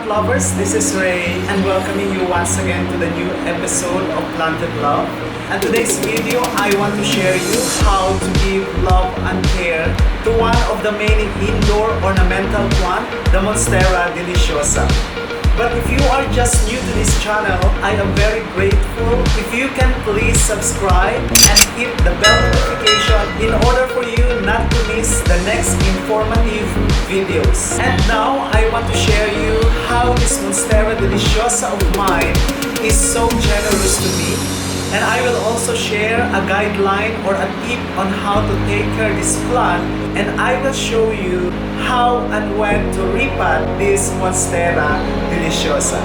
plant lovers, this is Ray and welcoming you once again to the new episode of Planted Love. And today's video, I want to share you how to give love and care to one of the many indoor ornamental plant, the Monstera Deliciosa. But if you are just new to this channel, I am very grateful if you can please subscribe and hit the bell notification in order for you not to miss the next informative videos. And now I want to share you how this Monstera Deliciosa of mine is so generous to me. And I will also share a guideline or a tip on how to take care of this plant, and I will show you how and when to repot this Monstera Deliciosa.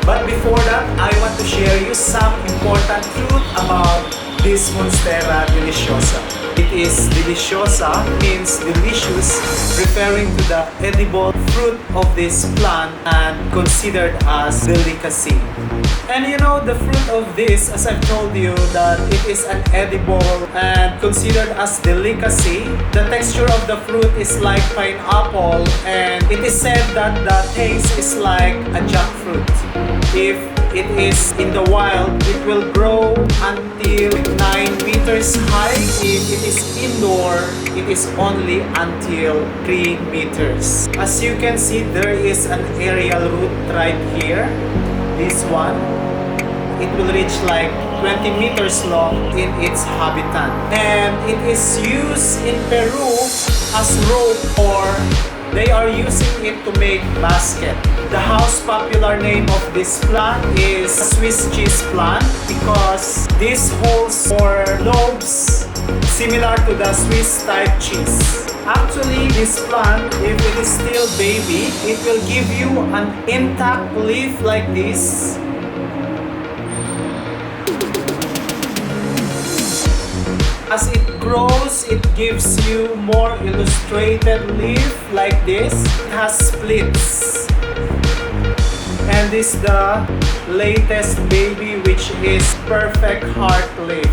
But before that, I want to share you some important truth about this Monstera Deliciosa. It is deliciosa, means delicious, referring to the edible fruit of this plant and considered as delicacy. And you know, the fruit of this, as I've told you, that it is an edible and considered as delicacy. The texture of the fruit is like pineapple, and it is said that the taste is like a jackfruit. If it is in the wild, it will grow until 9 meters high. If it is indoor, it is only until 3 meters. As you can see, there is an aerial root right here. This one, it will reach like 20 meters long in its habitat. And it is used in Peru as rope, or they are using it to make basket. The house popular name of this plant is Swiss cheese plant because this holds more lobes similar to the Swiss type cheese. Actually, this plant, if it is still baby, it will give you an intact leaf like this. As it grows, it gives you more illustrated leaf like this. It has splits. And this is the latest baby, which is perfect heart leaf.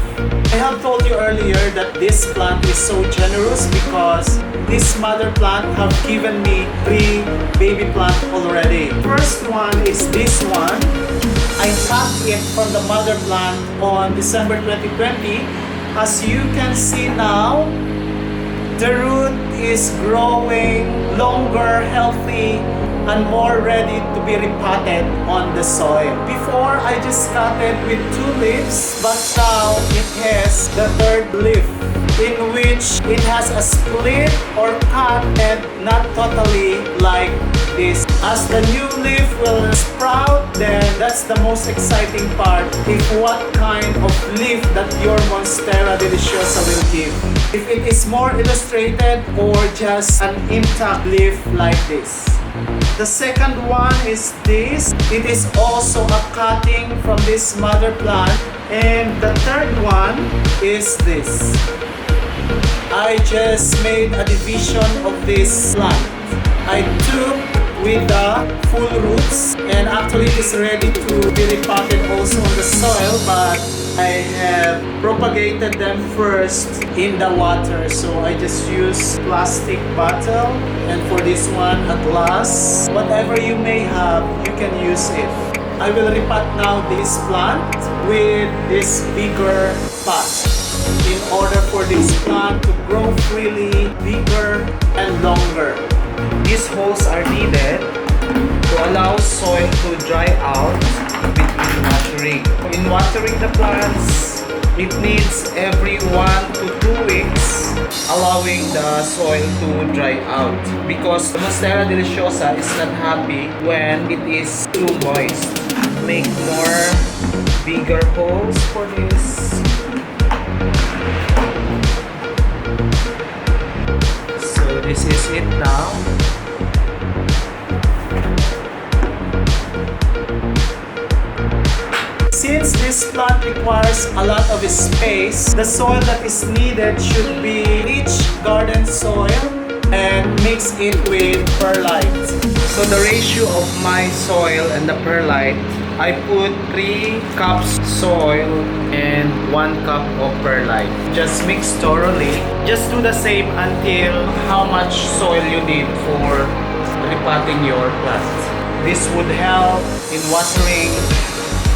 I have told you earlier that this plant is so generous because this mother plant have given me 3 baby plant already. First one is this one. I cut it from the mother plant on December 2020. As you can see now, the root is growing longer, healthy, and more ready to be repotted on the soil. Before, I just cut it with 2 leaves, but now it has the 3rd leaf, in which it has a split or cut and not totally like this. As the new leaf will sprout, then that's the most exciting part, if what kind of leaf that your Monstera Deliciosa will give. If it is more illustrated or just an intact leaf like this. The second one is this. It is also a cutting from this mother plant. And the third one is this. I just made a division of this plant. I took with the full roots, and actually it is ready to be repotted also on the soil, but I have propagated them first in the water. So I just use plastic bottle, and for this one a glass. Whatever you may have, you can use it. I will repot now this plant with this bigger pot in order for this plant to grow freely, bigger and longer. These holes are needed to allow soil to dry out between watering. In watering the plants, it needs every 1 to 2 weeks, allowing the soil to dry out, because the Monstera Deliciosa is not happy when it is too moist. Make more bigger holes for this. So this is it now. Since this plant requires a lot of space, the soil that is needed should be rich garden soil and mix it with perlite. So the ratio of my soil and the perlite I put 3 cups soil and 1 cup of perlite. Just mix thoroughly. Just do the same until how much soil you need for repotting your plant. This would help in watering.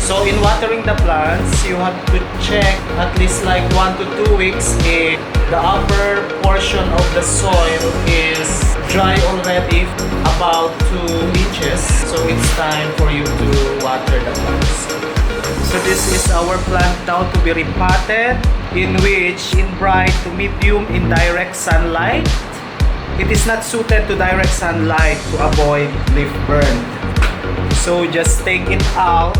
So in watering the plants, you have to check at least like 1 to 2 weeks if the upper portion of the soil is dry already, about 2 inches. So it's time for you to water the plants. So this is our plant now to be repotted, in which in bright to medium indirect sunlight. It is not suited to direct sunlight to avoid leaf burn. So just take it out.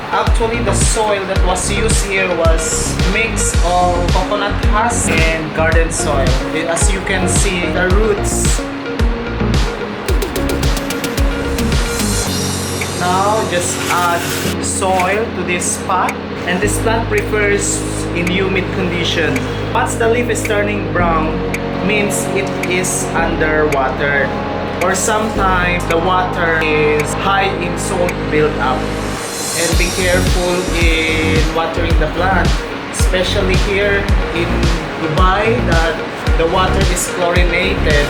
Actually, the soil that was used here was mix of coconut husk and garden soil. As you can see, the roots. Now, just add soil to this pot. And this plant prefers in humid condition. Once the leaf is turning brown, means it is underwatered. Or sometimes the water is high in salt buildup. And be careful in watering the plant, especially here in Dubai that the water is chlorinated.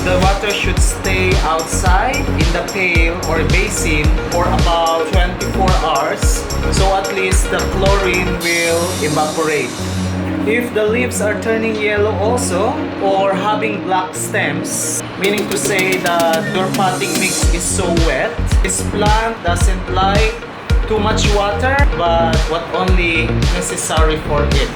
The water should stay outside in the pail or basin for about 24 hours, so at least the chlorine will evaporate. If the leaves are turning yellow also or having black stems, meaning to say that your potting mix is so wet, this plant doesn't like too much water but what only necessary for it.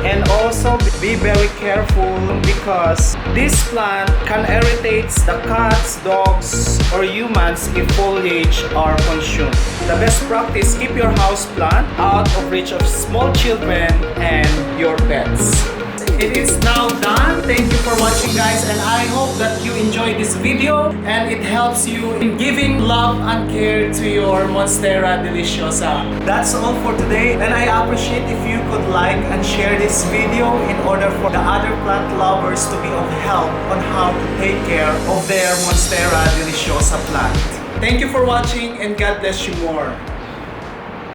And also be very careful because this plant can irritate the cats, dogs, or humans if foliage are consumed. The best practice, keep your house plant out of reach of small children and your pets. It is now done. Thank you for watching, guys, and I hope that you enjoyed this video and it helps you in giving love and care to your Monstera Deliciosa. That's all for today, and I appreciate if you could like and share this video in order for the other plant lovers to be of help on how to take care of their Monstera Deliciosa plant. Thank you for watching and God bless you more.